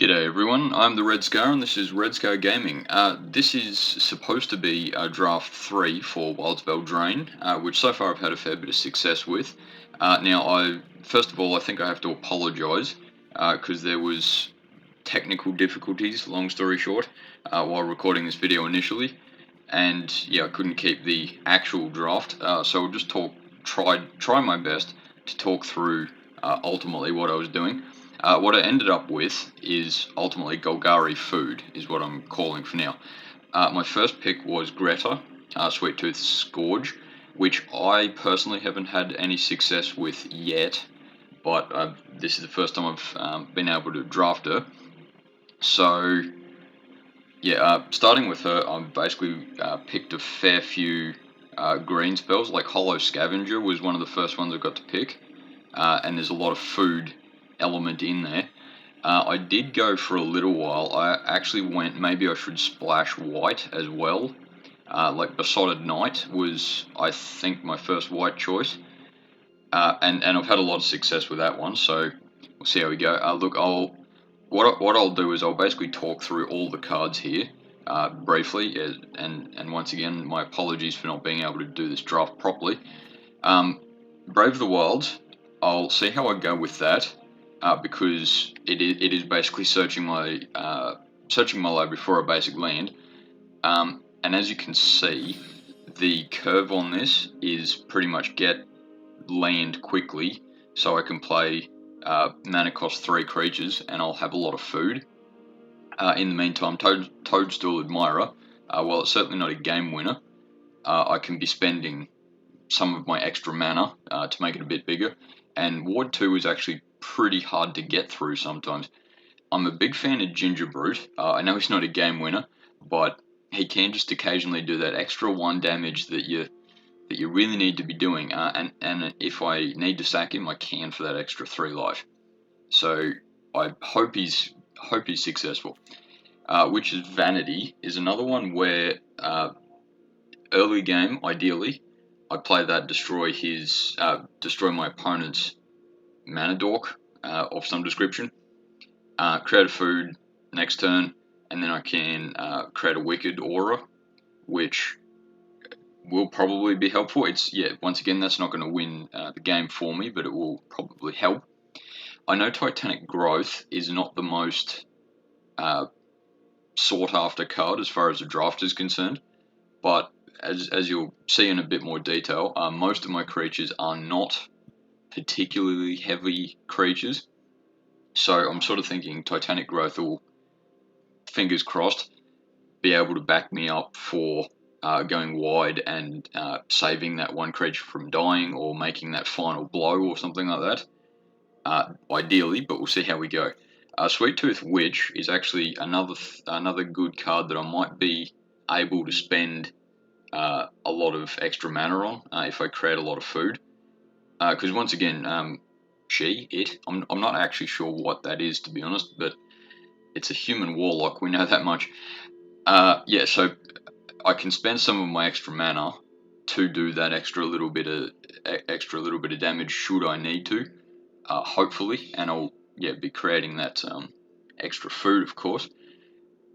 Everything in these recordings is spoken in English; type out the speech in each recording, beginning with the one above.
G'day everyone, I'm the Red Scar and this is Red Scar Gaming. This is supposed to be Draft 3 for Wildspell Drain, which so far I've had a fair bit of success with. First of all, I think I have to apologise, because there was technical difficulties, long story short, while recording this video initially. And yeah, I couldn't keep the actual draft, so I'll just try my best to talk through ultimately what I was doing. What I ended up with is ultimately Golgari food, is what I'm calling for now. My first pick was Greta, Sweet Tooth Scourge, which I personally haven't had any success with yet, but this is the first time I've been able to draft her. So, yeah, starting with her, I basically picked a fair few green spells, like Hollow Scavenger was one of the first ones I got to pick, and there's a lot of food element in there. I did go for a little while. I actually went, maybe I should splash white as well. Like Besotted Knight was, I think, my first white choice. And I've had a lot of success with that one, so we'll see how we go. Look, what I'll do is I'll basically talk through all the cards here briefly, and once again, my apologies for not being able to do this draft properly. Brave the Wilds, I'll see how I go with that. Because it is basically searching my library for a basic land, and as you can see, the curve on this is pretty much get land quickly, so I can play mana cost 3 creatures, and I'll have a lot of food. In the meantime, Toadstool Admirer, while it's certainly not a game winner, I can be spending some of my extra mana to make it a bit bigger. And Ward 2 is actually pretty hard to get through sometimes. I'm a big fan of Ginger Brute. I know he's not a game winner, but he can just occasionally do that extra 1 damage that you really need to be doing. And if I need to sack him, I can for that extra 3 life. So I hope he's successful. Witch's Vanity is another one where early game, ideally, I play that, destroy my opponent's mana dork of some description, create a food next turn, and then I can create a Wicked Aura, which will probably be helpful. Once again, that's not going to win the game for me, but it will probably help. I know Titanic Growth is not the most sought after card as far as the draft is concerned, but as you'll see in a bit more detail, most of my creatures are not particularly heavy creatures, so I'm sort of thinking Titanic Growth will, fingers crossed, be able to back me up for going wide and saving that one creature from dying or making that final blow or something like that, ideally, but we'll see how we go. Sweet Tooth Witch is actually another good card that I might be able to spend a lot of extra mana on if I create a lot of food. Because once again, I'm not actually sure what that is, to be honest, but it's a human warlock, we know that much. So I can spend some of my extra mana to do that extra little bit of damage should I need to, hopefully, and I'll be creating that extra food, of course.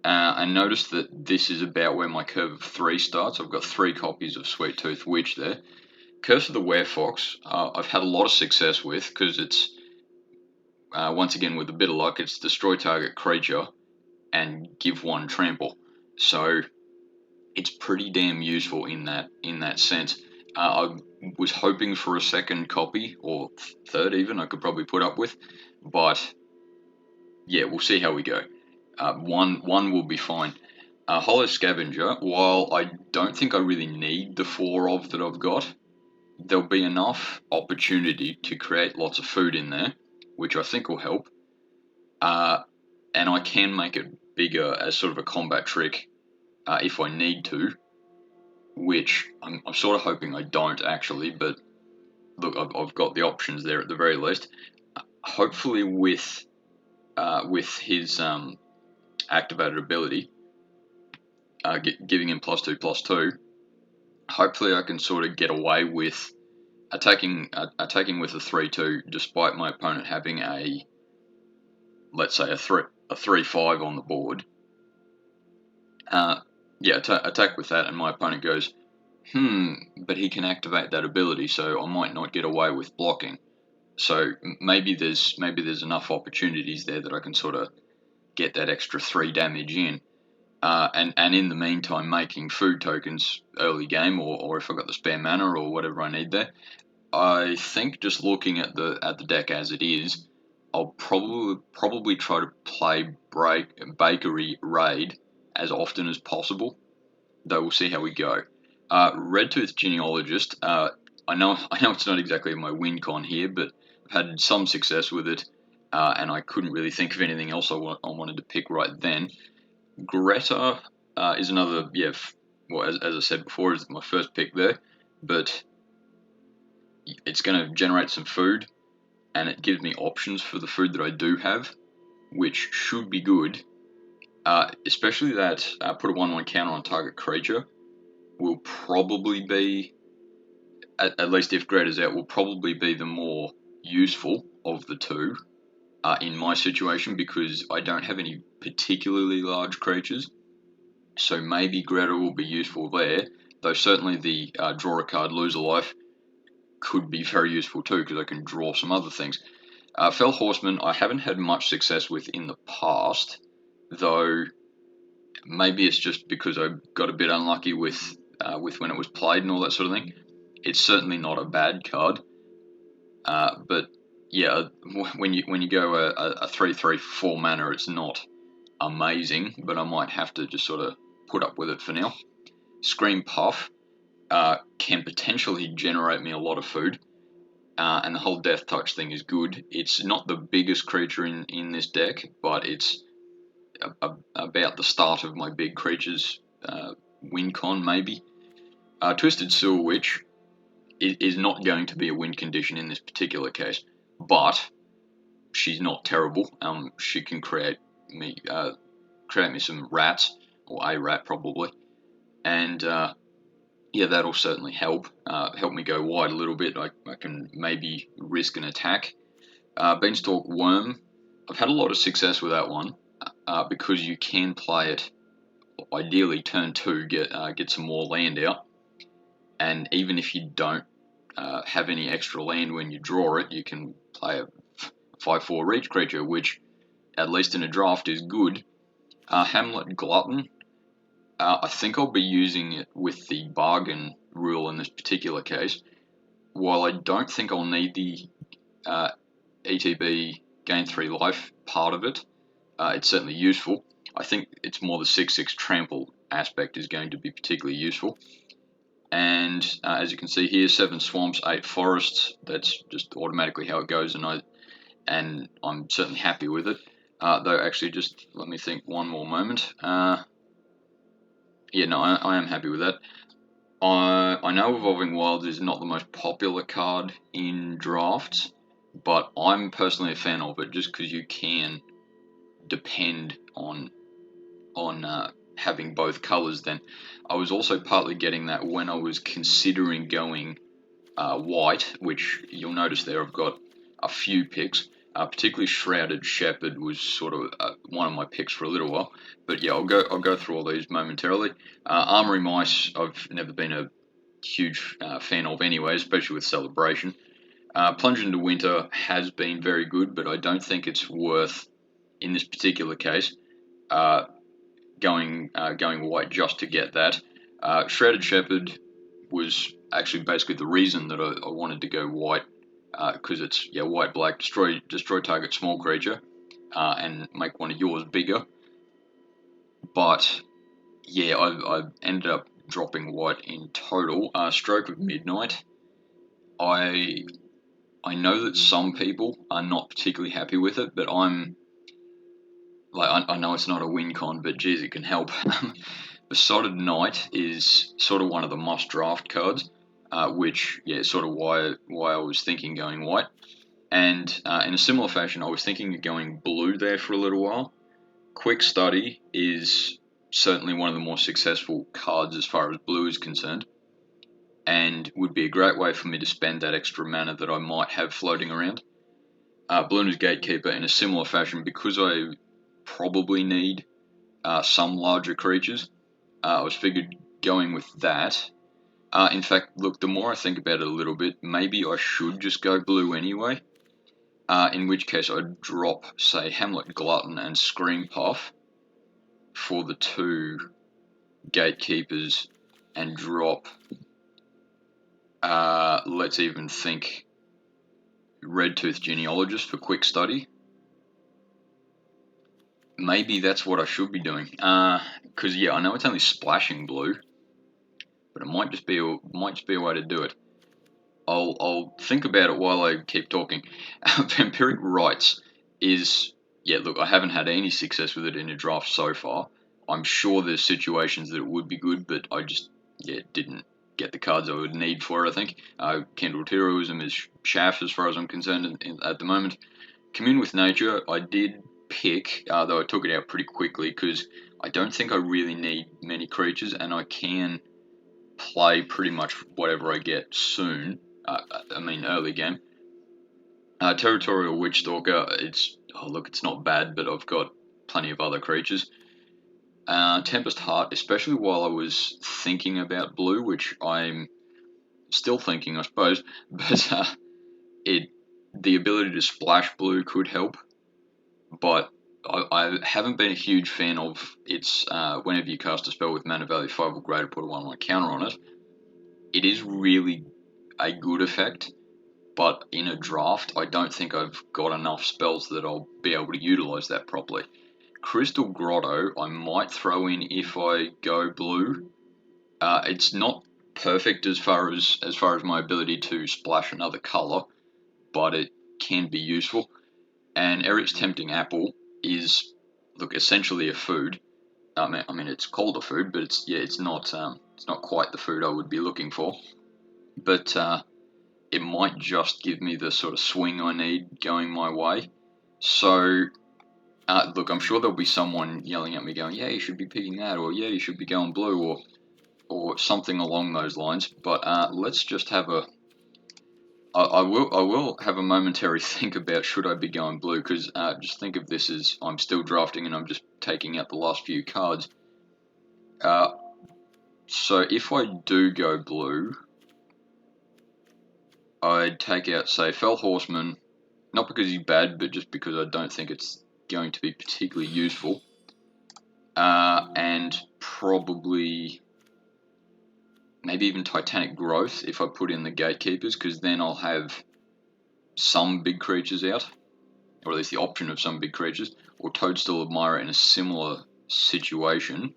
I noticed that this is about where my curve of 3 starts. I've got 3 copies of Sweet Tooth Witch there. Curse of the Werefox, I've had a lot of success with, because it's, once again with a bit of luck, it's destroy target creature and give 1 trample. So it's pretty damn useful in that sense. I was hoping for a second copy, or third even, I could probably put up with, but yeah, we'll see how we go. One will be fine. Hollow Scavenger, while I don't think I really need the 4 of that I've got, there'll be enough opportunity to create lots of food in there, which I think will help. And I can make it bigger as sort of a combat trick if I need to, which I'm sort of hoping I don't actually, but look, I've got the options there at the very least. Hopefully with his activated ability, giving him +2/+2, hopefully I can sort of get away with attacking with a 3/2, despite my opponent having let's say a a 3/5 on the board, attack with that, and my opponent goes, but he can activate that ability, so I might not get away with blocking. So maybe there's enough opportunities there that I can sort of get that extra 3 damage in. And in the meantime, making food tokens early game, or if I've got the spare mana or whatever I need there. I think just looking at the deck as it is, I'll probably try to play Bakery Raid as often as possible. Though we'll see how we go. Red Tooth Genealogist. I know it's not exactly my win con here, but I've had some success with it, and I couldn't really think of anything else I wanted to pick right then. Greta is another, as I said before, is my first pick there, but it's going to generate some food, and it gives me options for the food that I do have, which should be good, especially that put a 1/1 counter on target creature will probably be, at least if Greta's out, will probably be the more useful of the two in my situation, because I don't have any particularly large creatures. So maybe Greta will be useful there, though certainly the draw a card, lose a life could be very useful too, because I can draw some other things. Fell Horseman I haven't had much success with in the past, though maybe it's just because I got a bit unlucky with when it was played and all that sort of thing. It's certainly not a bad card, but yeah, when you go a 3/3 4 mana, it's not amazing, but I might have to just sort of put up with it for now. Scream Puff can potentially generate me a lot of food, and the whole Death Touch thing is good. It's not the biggest creature in this deck, but it's about the start of my big creatures win con, maybe. Twisted Sewer Witch is not going to be a win condition in this particular case, but she's not terrible. She can create me some rats, or a rat probably, and that'll certainly help me go wide a little bit. I can maybe risk an attack. Beanstalk Worm, I've had a lot of success with that one because you can play it ideally turn 2, get some more land out, and even if you don't have any extra land when you draw it, you can play a 5/4 reach creature, which at least in a draft is good. Hamlet Glutton, I think I'll be using it with the bargain rule in this particular case. While I don't think I'll need the ETB gain 3 life part of it, it's certainly useful. I think it's more the 6/6 trample aspect is going to be particularly useful. And as you can see here, 7 swamps, 8 forests. That's just automatically how it goes, and I'm certainly happy with it. Though actually, just let me think one more moment. I am happy with that. I know Evolving Wilds is not the most popular card in drafts, but I'm personally a fan of it just because you can depend on having both colours. Then I was also partly getting that when I was considering going white, which you'll notice there I've got a few picks. Particularly Shrouded Shepherd was sort of one of my picks for a little while, but yeah, I'll go through all these momentarily. Armory Mice, I've never been a huge fan of anyway, especially with Celebration. Plunge into Winter has been very good, but I don't think it's worth, in this particular case, going white just to get that. Shrouded Shepherd was actually basically the reason that I wanted to go white, because it's white black, destroy target small creature, and make one of yours bigger. But yeah, I ended up dropping white in total. Stroke of Midnight, I know that some people are not particularly happy with it, but I'm like, I know it's not a win con, but geez, it can help. Besotted Knight is sort of one of the must draft cards, which is sort of why I was thinking going white. And in a similar fashion, I was thinking of going blue there for a little while. Quick Study is certainly one of the more successful cards as far as blue is concerned, and would be a great way for me to spend that extra mana that I might have floating around. Bloomer's Gatekeeper in a similar fashion, because I probably need some larger creatures. I was figured going with that. In fact, look, the more I think about it a little bit, maybe I should just go blue anyway. In which case I'd drop, say, Hamlet Glutton and Scream Puff for the 2 Gatekeepers, and drop, let's even think, Red Tooth Genealogist for quick study. Maybe that's what I should be doing. Because yeah, I know it's only splashing blue, but it might just be a way to do it. I'll think about it while I keep talking. Vampiric Rites is, yeah, look, I haven't had any success with it in a draft so far. I'm sure there's situations that it would be good, but I just, didn't get the cards I would need for it, I think. Kindled Heroism is chaff as far as I'm concerned at the moment. Commune with Nature, I did pick, though I took it out pretty quickly because I don't think I really need many creatures, and I can play pretty much whatever I get soon. Early game. Territorial Witchstalker, it's not bad, but I've got plenty of other creatures. Tempest Heart, especially while I was thinking about blue, which I'm still thinking, I suppose, but the ability to splash blue could help, but I haven't been a huge fan of its, whenever you cast a spell with mana value 5 or greater, put a 1/1 counter on it. It is really a good effect, but in a draft, I don't think I've got enough spells that I'll be able to utilize that properly. Crystal Grotto, I might throw in if I go blue. It's not perfect as far as my ability to splash another color, but it can be useful. And Eric's Tempting Apple is, look, essentially a food. I mean, it's called a food, but it's not quite the food I would be looking for. But it might just give me the sort of swing I need going my way. So, look, I'm sure there'll be someone yelling at me going, yeah, you should be picking that, or yeah, you should be going blue, or something along those lines. But let's just have I will have a momentary think about should I be going blue, because just think of this as I'm still drafting and I'm just taking out the last few cards. So if I do go blue, I'd take out, say, Fell Horseman, not because he's bad, but just because I don't think it's going to be particularly useful. And probably maybe even Titanic Growth if I put in the Gatekeepers, because then I'll have some big creatures out, or at least the option of some big creatures, or Toadstool Admirer in a similar situation.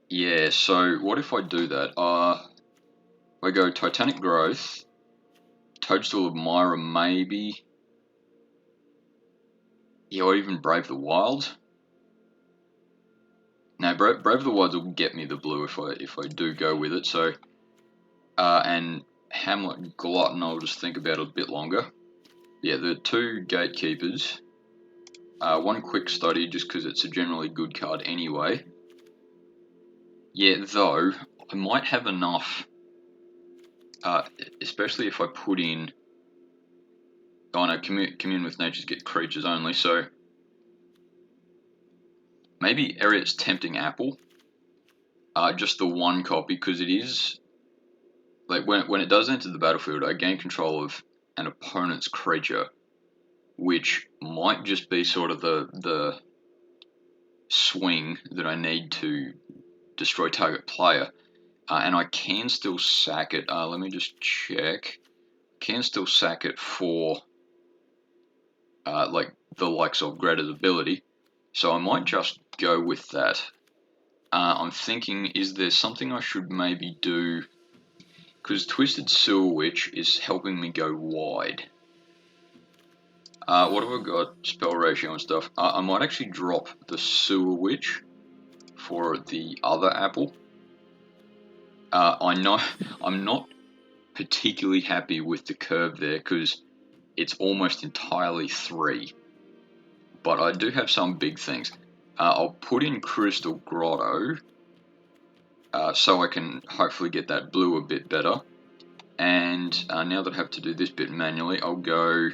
Yeah, so what if I do that? I go Titanic Growth, Toadstool Admirer maybe, yeah, or even Brave the Wild. No, Brave the Wilds will get me the blue if I do go with it. So, and Hamlet Glutton, I'll just think about it a bit longer. Yeah, the 2 Gatekeepers, 1 Quick Study, just because it's a generally good card anyway. Yeah, though I might have enough, especially if I put in. Oh no, Commune with Nature's get creatures only, so maybe Eric's Tempting Apple. Just the 1 copy, because it is, like, when it does enter the battlefield, I gain control of an opponent's creature, which might just be sort of the swing that I need to destroy target player. And I can still sack it. Let me just check. Can still sack it for like the likes of Greta's ability. So I might just go with that. I'm thinking, is there something I should maybe do? Because Twisted Sewer Witch is helping me go wide. What have I got? Spell ratio and stuff. I might actually drop the Sewer Witch for the other apple. I know I'm not particularly happy with the curve there because it's almost entirely 3. But I do have some big things. I'll put in Crystal Grotto so I can hopefully get that blue a bit better. And now that I have to do this bit manually, I'll go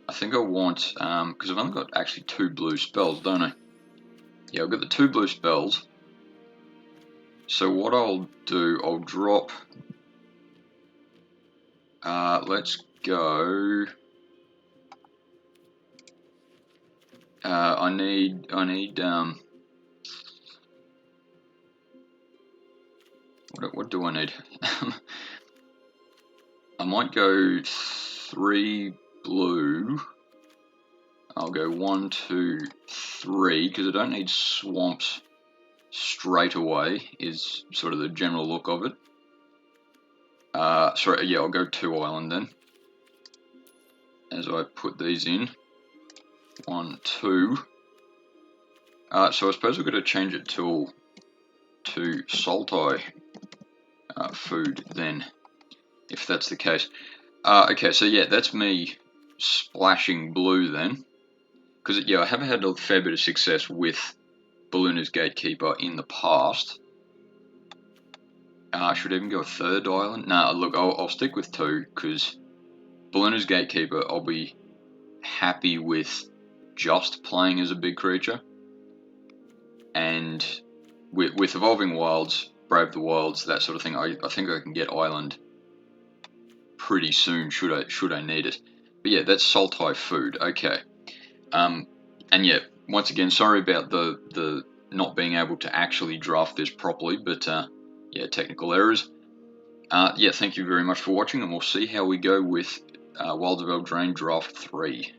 I think I want, because I've only got actually 2 blue spells, don't I? Yeah, I've got the 2 blue spells. So what I'll do, I'll drop, let's go, I need, what do I need? I might go 3 blue. I'll go 1, 2, 3, because I don't need swamps straight away, is sort of the general look of it. Sorry, yeah, I'll go 2 island then. As I put these in. 1, 2. So I suppose we've got to change it to salty food then, if that's the case. Okay, so yeah, that's me splashing blue then. Because, yeah, I have had a fair bit of success with Ballooner's Gatekeeper in the past. Should I even go a 3rd island? Nah, look, I'll stick with 2, because Ballooner's Gatekeeper, I'll be happy with just playing as a big creature. And with Evolving Wilds, Brave the Wilds, that sort of thing, I think I can get island pretty soon, should I need it. But yeah, that's Saltai food, okay. And yeah, once again, sorry about the not being able to actually draft this properly, but yeah, technical errors. Yeah, thank you very much for watching, and we'll see how we go with Wilds of Eldraine Draft 3.